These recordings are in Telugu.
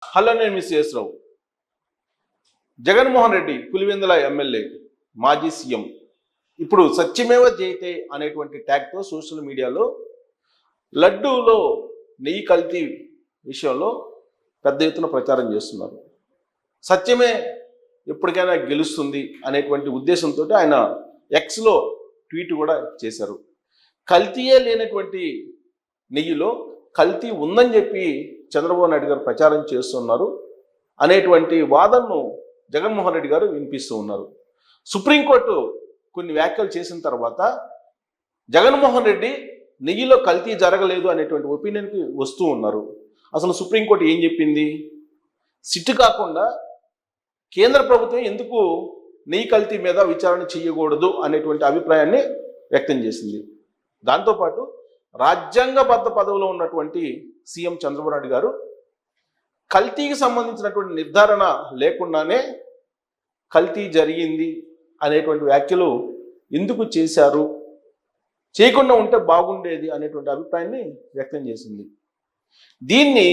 హలో, నేను మిస్ రావు. జగన్మోహన్ రెడ్డి పులివెందుల ఎమ్మెల్యే, మాజీ సీఎం ఇప్పుడు సత్యమేవ జయతే అనేటువంటి ట్యాగ్తో సోషల్ మీడియాలో లడ్డూలో నెయ్యి కల్తీ విషయంలో పెద్ద ఎత్తున ప్రచారం చేస్తున్నారు. సత్యమే ఎప్పటికైనా గెలుస్తుంది అనేటువంటి ఉద్దేశంతో ఆయన ఎక్స్లో ట్వీట్ కూడా చేశారు. కల్తీయే లేనటువంటి నెయ్యిలో కల్తీ ఉందని చెప్పి చంద్రబాబు నాయుడు గారు ప్రచారం చేస్తున్నారు అనేటువంటి వాదనను జగన్మోహన్ రెడ్డి గారు వినిపిస్తూ ఉన్నారు. సుప్రీంకోర్టు కొన్ని వ్యాఖ్యలు చేసిన తర్వాత జగన్మోహన్ రెడ్డి నెయ్యిలో కల్తీ జరగలేదు అనేటువంటి ఒపీనియన్కి వస్తూ ఉన్నారు. అసలు సుప్రీంకోర్టు ఏం చెప్పింది? సిట్టు కాకుండా కేంద్ర ప్రభుత్వం ఎందుకు నెయ్యి కల్తీ మీద విచారణ చేయకూడదు అనేటువంటి అభిప్రాయాన్ని వ్యక్తం చేసింది. దాంతోపాటు రాజ్యాంగబద్ధ పదవిలో ఉన్నటువంటి సీఎం చంద్రబాబు నాయుడు గారు కల్తీకి సంబంధించినటువంటి నిర్ధారణ లేకుండానే కల్తీ జరిగింది అనేటువంటి వ్యాఖ్యలు ఎందుకు చేశారు, చేయకుండా ఉంటే బాగుండేది అనేటువంటి అభిప్రాయాన్ని వ్యక్తం చేసింది. దీన్ని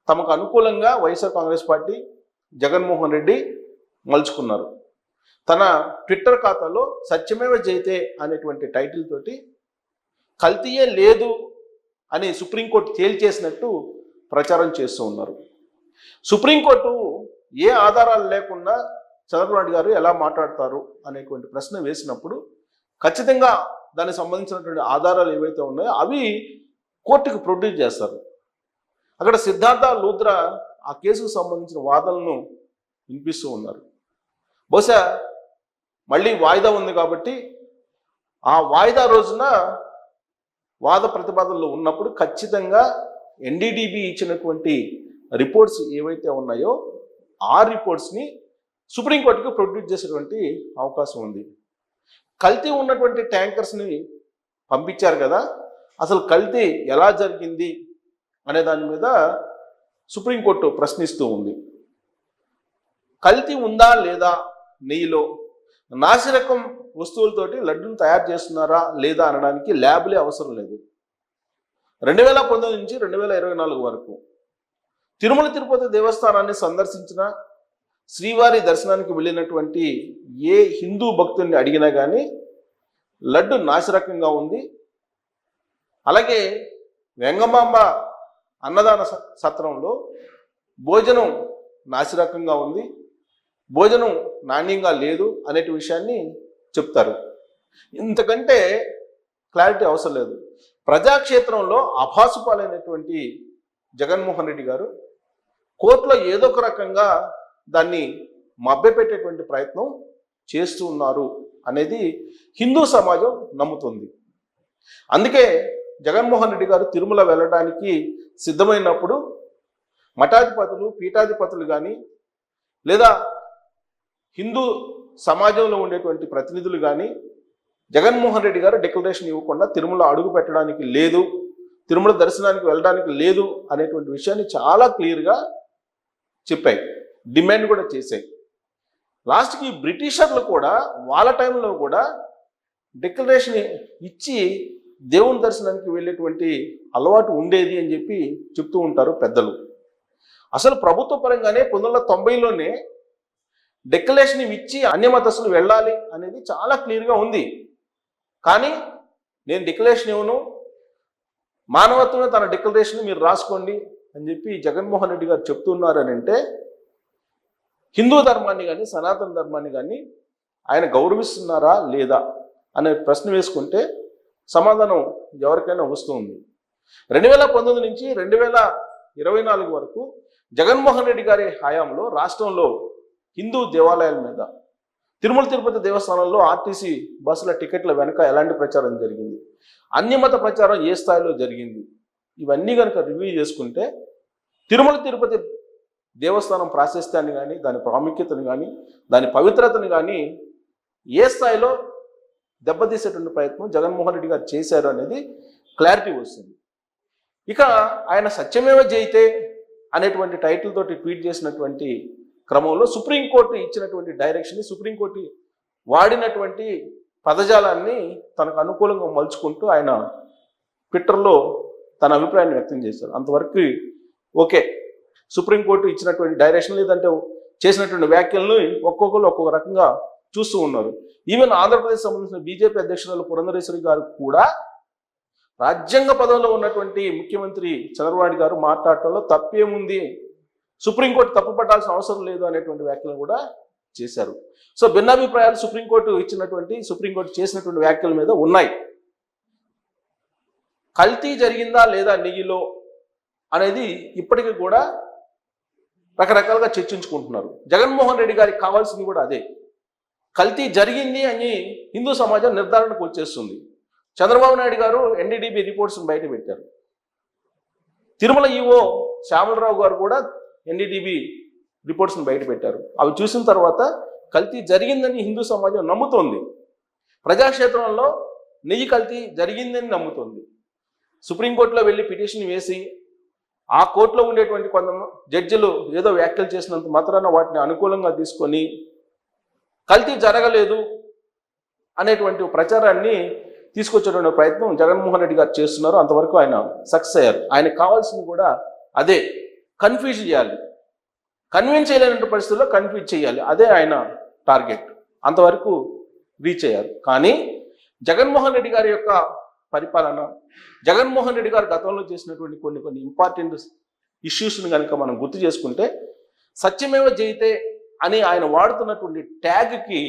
తమకు అనుకూలంగా వైఎస్ఆర్ కాంగ్రెస్ పార్టీ, జగన్మోహన్ రెడ్డి మలుచుకున్నారు. తన ట్విట్టర్ ఖాతాలో సత్యమేవ జయతే అనేటువంటి టైటిల్ తోటి కల్తీయే లేదు అని సుప్రీంకోర్టు తేల్చేసినట్టు ప్రచారం చేస్తూ ఉన్నారు. సుప్రీంకోర్టు ఏ ఆధారాలు లేకుండా చంద్రబాబు నాయుడు గారు ఎలా మాట్లాడతారు అనేటువంటి ప్రశ్న వేసినప్పుడు ఖచ్చితంగా దానికి సంబంధించినటువంటి ఆధారాలు ఏవైతే ఉన్నాయో అవి కోర్టుకు ప్రొడ్యూస్ చేస్తారు. అక్కడ సిద్ధార్థ లూత్రా ఆ కేసుకు సంబంధించిన వాదనలను వినిపిస్తూ ఉన్నారు. బహుశా మళ్ళీ వాయిదా ఉంది కాబట్టి ఆ వాయిదా రోజున వాద ప్రతిపాదనలు ఉన్నప్పుడు ఖచ్చితంగా ఎన్డీడీబీ ఇచ్చినటువంటి రిపోర్ట్స్ ఏవైతే ఉన్నాయో ఆ రిపోర్ట్స్ని సుప్రీంకోర్టుకు ప్రొడ్యూస్ చేసేటువంటి అవకాశం ఉంది. కల్తీ ఉన్నటువంటి ట్యాంకర్స్ని పంపించారు కదా, అసలు కల్తీ ఎలా జరిగింది అనే దాని మీద సుప్రీంకోర్టు ప్రశ్నిస్తూ ఉంది. కల్తీ ఉందా లేదా నెయ్యిలో, నాసిరకం వస్తువులతోటి లడ్డూలు తయారు చేస్తున్నారా లేదా అనడానికి ల్యాబ్లే అవసరం లేదు. 2019 నుంచి 2024 వరకు తిరుమల తిరుపతి దేవస్థానాన్ని సందర్శించిన, శ్రీవారి దర్శనానికి వెళ్ళినటువంటి ఏ హిందూ భక్తుల్ని అడిగినా కానీ లడ్డు నాసిరకంగా ఉంది. అలాగే వెంగమాంబ అన్నదాన సత్రంలో భోజనం నాసిరకంగా ఉంది, భోజనం నాణ్యంగా లేదు అనే విషయాన్ని చెప్తారు. ఇంతకంటే క్లారిటీ అవసరం లేదు. ప్రజాక్షేత్రంలో అభాసుపాలైనటువంటి జగన్మోహన్ రెడ్డి గారు కోర్టులో ఏదో ఒక రకంగా దాన్ని మభ్యపెట్టేటువంటి ప్రయత్నం చేస్తూ ఉన్నారు అనేది హిందూ సమాజం నమ్ముతుంది. అందుకే జగన్మోహన్ రెడ్డి గారు తిరుమల వెళ్ళడానికి సిద్ధమైనప్పుడు మఠాధిపతులు, పీఠాధిపతులు కానీ లేదా హిందూ సమాజంలో ఉండేటువంటి ప్రతినిధులు కానీ జగన్మోహన్ రెడ్డి గారు డిక్లరేషన్ ఇవ్వకుండా తిరుమల అడుగు పెట్టడానికి లేదు, తిరుమల దర్శనానికి వెళ్ళడానికి లేదు అనేటువంటి విషయాన్ని చాలా క్లియర్గా చెప్పాయి, డిమాండ్ కూడా చేశాయి. లాస్ట్కి బ్రిటిషర్లు కూడా వాళ్ళ టైంలో కూడా డిక్లరేషన్ ఇచ్చి దేవుని దర్శనానికి వెళ్ళేటువంటి అలవాటు ఉండేది అని చెప్పి చెప్తూ ఉంటారు పెద్దలు. అసలు ప్రభుత్వ పరంగానే 1990లోనే డిక్లరేషన్ ఇచ్చి అన్యమతస్తులు వెళ్ళాలి అనేది చాలా క్లియర్గా ఉంది. కానీ నేను డిక్లరేషన్ ఇవ్వను, మానవత్వమే తన డిక్లరేషన్ మీరు రాసుకోండి అని చెప్పి జగన్మోహన్ రెడ్డి గారు చెప్తున్నారని అంటే హిందూ ధర్మాన్ని కానీ సనాతన ధర్మాన్ని కానీ ఆయన గౌరవిస్తున్నారా లేదా అనే ప్రశ్న వేసుకుంటే సమాధానం ఎవరికైనా వస్తుంది. 2019 నుంచి 2024 వరకు జగన్మోహన్ రెడ్డి గారి హయాంలో రాష్ట్రంలో హిందూ దేవాలయాల మీద, తిరుమల తిరుపతి దేవస్థానంలో ఆర్టీసీ బస్సుల టికెట్ల వెనక ఎలాంటి ప్రచారం జరిగింది, అన్యమత ప్రచారం ఏ స్థాయిలో జరిగింది, ఇవన్నీ కనుక రివ్యూ చేసుకుంటే తిరుమల తిరుపతి దేవస్థానం ప్రాశస్త్యాన్ని కానీ, దాని ప్రాముఖ్యతను కానీ, దాని పవిత్రతను కానీ ఏ స్థాయిలో దెబ్బతీసేటువంటి ప్రయత్నం జగన్మోహన్ రెడ్డి గారు చేశారు అనేది క్లారిటీ వస్తుంది. ఇక ఆయన సత్యమేవ జయతే అనేటువంటి టైటిల్ తోటి ట్వీట్ చేసినటువంటి క్రమంలో సుప్రీంకోర్టు ఇచ్చినటువంటి డైరెక్షన్, సుప్రీంకోర్టు వాడినటువంటి పదజాలాన్ని తనకు అనుకూలంగా మలుచుకుంటూ ఆయన ట్విట్టర్లో తన అభిప్రాయాన్ని వ్యక్తం చేశారు. అంతవరకు ఓకే. సుప్రీంకోర్టు ఇచ్చినటువంటి డైరెక్షన్ లేదంటే చేసినటువంటి వ్యాఖ్యలను ఒక్కొక్కరు ఒక్కొక్క రకంగా చూస్తూ ఉన్నారు. ఈవెన్ ఆంధ్రప్రదేశ్ సంబంధించిన బీజేపీ అధ్యక్షురాలు పురంధరేశ్వరి గారు కూడా రాజ్యాంగ పదవిలో ఉన్నటువంటి ముఖ్యమంత్రి చంద్రబాబు నాయుడు గారు మాట్లాడటంలో తప్పేముంది, సుప్రీంకోర్టు తప్పు పట్టాల్సిన అవసరం లేదు అనేటువంటి వ్యాఖ్యలు కూడా చేశారు. సో భిన్నాభిప్రాయాలు సుప్రీంకోర్టు చేసినటువంటి వ్యాఖ్యల మీద ఉన్నాయి. కల్తీ జరిగిందా లేదా నెయ్యిలో అనేది ఇప్పటికీ కూడా రకరకాలుగా చర్చించుకుంటున్నారు. జగన్మోహన్ రెడ్డి గారికి కావాల్సింది కూడా అదే. కల్తీ జరిగింది అని హిందూ సమాజం నిర్ధారణకు వచ్చేస్తుంది. చంద్రబాబు నాయుడు గారు ఎన్డీడీబీ రిపోర్ట్స్ని బయట పెట్టారు. తిరుమల ఈవో శ్యామలరావు గారు కూడా ఎన్డీడీబీ రిపోర్ట్స్ని బయట పెట్టారు. అవి చూసిన తర్వాత కల్తీ జరిగిందని హిందూ సమాజం నమ్ముతోంది. ప్రజాక్షేత్రంలో నెయ్యి కల్తీ జరిగిందని నమ్ముతోంది. సుప్రీంకోర్టులో వెళ్ళి పిటిషన్ వేసి ఆ కోర్టులో ఉండేటువంటి కొంత జడ్జిలు ఏదో వ్యాఖ్యలు చేసినంత మాత్రాన వాటిని అనుకూలంగా తీసుకొని కల్తీ జరగలేదు అనేటువంటి ప్రచారాన్ని తీసుకొచ్చేటువంటి ప్రయత్నం జగన్మోహన్ రెడ్డి గారు చేస్తున్నారు. అంతవరకు ఆయన సక్సెస్ అయ్యారు. ఆయనకు కావాల్సింది కూడా అదే, కన్ఫ్యూజ్ చేయాలి. కన్విన్స్ చేయలేనటువంటి పరిస్థితుల్లో కన్ఫ్యూజ్ చేయాలి. అదే ఆయన టార్గెట్. అంతవరకు రీచ్ అయ్యారు. కానీ జగన్మోహన్ రెడ్డి గారి యొక్క పరిపాలన, జగన్మోహన్ రెడ్డి గారు గతంలో చేసినటువంటి కొన్ని ఇంపార్టెంట్ ఇష్యూస్ని కనుక మనం గుర్తు చేసుకుంటే, సత్యమేవ జయితే అని ఆయన వాడుతున్నటువంటి ట్యాగ్కి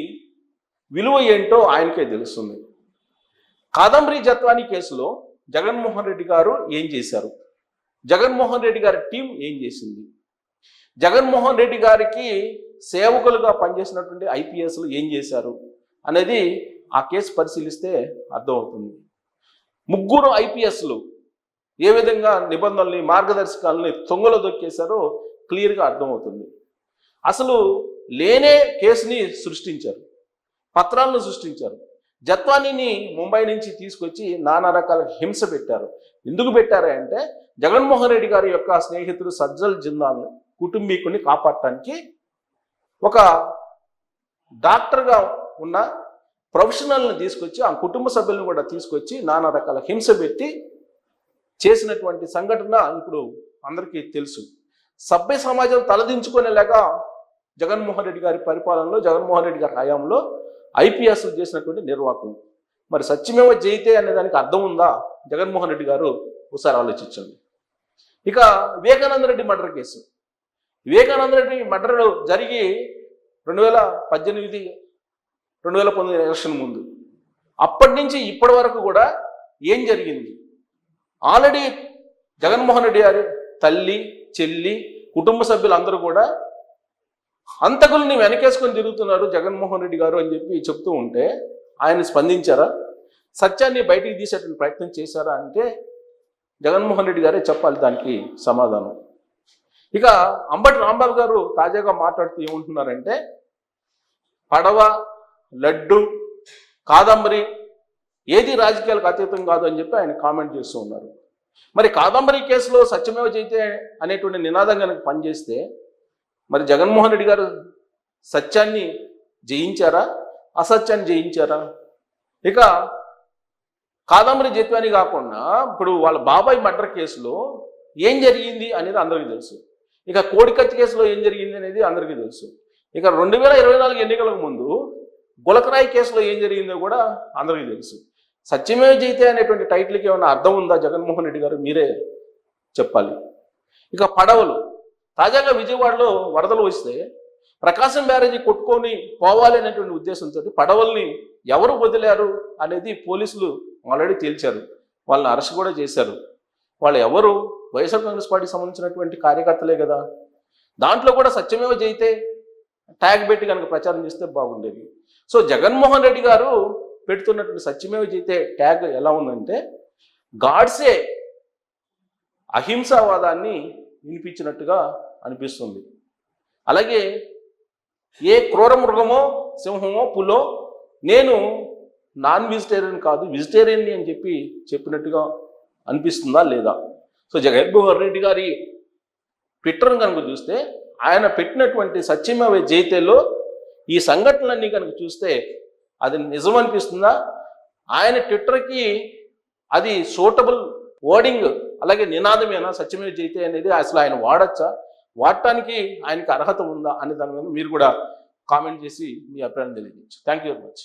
విలువ ఏంటో ఆయనకే తెలుస్తుంది. కాదంబరి జత్వానీ కేసులో జగన్మోహన్ రెడ్డి గారు ఏం చేశారు, జగన్మోహన్ రెడ్డి గారి టీం ఏం చేసింది, జగన్మోహన్ రెడ్డి గారికి సేవకులుగా పనిచేసినటువంటి ఐపీఎస్లు ఏం చేశారు అనేది ఆ కేసు పరిశీలిస్తే అర్థమవుతుంది. ముగ్గురు ఐపీఎస్లు ఏ విధంగా నిబంధనల్ని, మార్గదర్శకాలని తొంగలో దొక్కేశారో క్లియర్గా అర్థమవుతుంది. అసలు లేనే కేసుని సృష్టించారు, పత్రాలను సృష్టించారు. జత్వానీని ముంబై నుంచి తీసుకొచ్చి నానా రకాల హింస పెట్టారు. ఎందుకు పెట్టారంటే జగన్మోహన్ రెడ్డి గారి యొక్క స్నేహితుడు సజ్జల్ జిందాల్ కుటుంబీకుని కాపాడటానికి ఒక డాక్టర్గా ఉన్న ప్రొఫెషనల్ని తీసుకొచ్చి ఆ కుటుంబ సభ్యులను కూడా తీసుకొచ్చి నానా రకాల హింస పెట్టి చేసినటువంటి సంఘటన ఇప్పుడు అందరికీ తెలుసు. సభ్య సమాజం తలదించుకునేలాగా జగన్మోహన్ రెడ్డి గారి పరిపాలనలో, జగన్మోహన్ రెడ్డి గారి హయాంలో ఐపీఎస్ చేసినటువంటి నిర్వాహకులు. మరి సత్యమేవ జయితే అనే దానికి అర్థం ఉందా? జగన్మోహన్ రెడ్డి గారు ఒకసారి ఆలోచించండి. ఇక Vivekananda Reddy murder case. Vivekananda Reddy murder జరిగి 2018, 2019 ఎలక్షన్ ముందు, అప్పటి నుంచి ఇప్పటి వరకు కూడా ఏం జరిగింది? ఆల్రెడీ జగన్మోహన్ రెడ్డి గారి తల్లి, చెల్లి, కుటుంబ సభ్యులందరూ కూడా హంతకుల్ని వెనకేసుకొని తిరుగుతున్నారు జగన్మోహన్ రెడ్డి గారు అని చెప్పి చెప్తూ ఉంటే ఆయన స్పందించారా? సత్యాన్ని బయటికి తీసేటువంటి ప్రయత్నం చేశారా అంటే జగన్మోహన్ రెడ్డి గారే చెప్పాలి దానికి సమాధానం. ఇక అంబటి రాంబాబు గారు తాజాగా మాట్లాడుతూ ఏమంటున్నారంటే, పడవ, లడ్డు, కాదంబరి ఏది రాజకీయాలకు అతీతం కాదు అని చెప్పి ఆయన కామెంట్ చేస్తూ ఉన్నారు. మరి కాదంబరి కేసులో సత్యమేవ జయితే అనేటువంటి నినాదం కనుక పనిచేస్తే మరి జగన్మోహన్ రెడ్డి గారు సత్యాన్ని జయించారా, అసత్యాన్ని జయించారా? ఇక కాదంబరి జత్వానీ కాకుండా ఇప్పుడు వాళ్ళ బాబాయ్ మర్డర్ కేసులో ఏం జరిగింది అనేది అందరికీ తెలుసు. ఇక కోడికత్తి కేసులో ఏం జరిగింది అనేది అందరికీ తెలుసు. ఇక 2024 ఎన్నికలకు ముందు గులకరాయి కేసులో ఏం జరిగిందో కూడా అందరికీ తెలుసు. సత్యమేవ జయితే అనేటువంటి టైటిల్కి ఏమైనా అర్థం ఉందా? జగన్మోహన్ రెడ్డి గారు మీరే చెప్పాలి. ఇక పడవలు, తాజాగా విజయవాడలో వరదలు వస్తే ప్రకాశం బ్యారేజీ కొట్టుకొని పోవాలి అనేటువంటి ఉద్దేశంతో పడవల్ని ఎవరు వదిలారు అనేది పోలీసులు ఆల్రెడీ తేల్చారు. వాళ్ళని అరెస్ట్ కూడా చేశారు. వాళ్ళు ఎవరు? వైఎస్ఆర్ కాంగ్రెస్ పార్టీకి సంబంధించినటువంటి కార్యకర్తలే కదా. దాంట్లో కూడా సత్యమేవ జయితే ట్యాగ్ పెట్టి కనుక ప్రచారం చేస్తే బాగుండేది. సో జగన్మోహన్ రెడ్డి గారు పెడుతున్నటువంటి సత్యమేవ జయితే ట్యాగ్ ఎలా ఉందంటే, గాడ్సే అహింసావాదాన్ని వినిపించినట్టుగా అనిపిస్తుంది. అలాగే ఏ క్రూర మృగమో, సింహమో, పులో నేను నాన్ వెజిటేరియన్ కాదు వెజిటేరియన్ని అని చెప్పినట్టుగా అనిపిస్తుందా లేదా? సో జగన్మోహన్ రెడ్డి గారి ట్విట్టర్ని కనుక చూస్తే ఆయన పెట్టినటువంటి సత్యమేవ జయితేలో ఈ సంఘటనలన్నీ కనుక చూస్తే అది నిజం అనిపిస్తుందా? ఆయన ట్విట్టర్కి అది సూటబుల్ వర్డింగ్ అలాగే నినాదమేనా సత్యమేవ జయితే అనేది? అసలు ఆయన వాడచ్చా? వాడటానికి ఆయనకి అర్హత ఉందా అనే దాని మీద మీరు కూడా కామెంట్ చేసి మీ అభిప్రాయం తెలియజేయచ్చు. Thank you very much.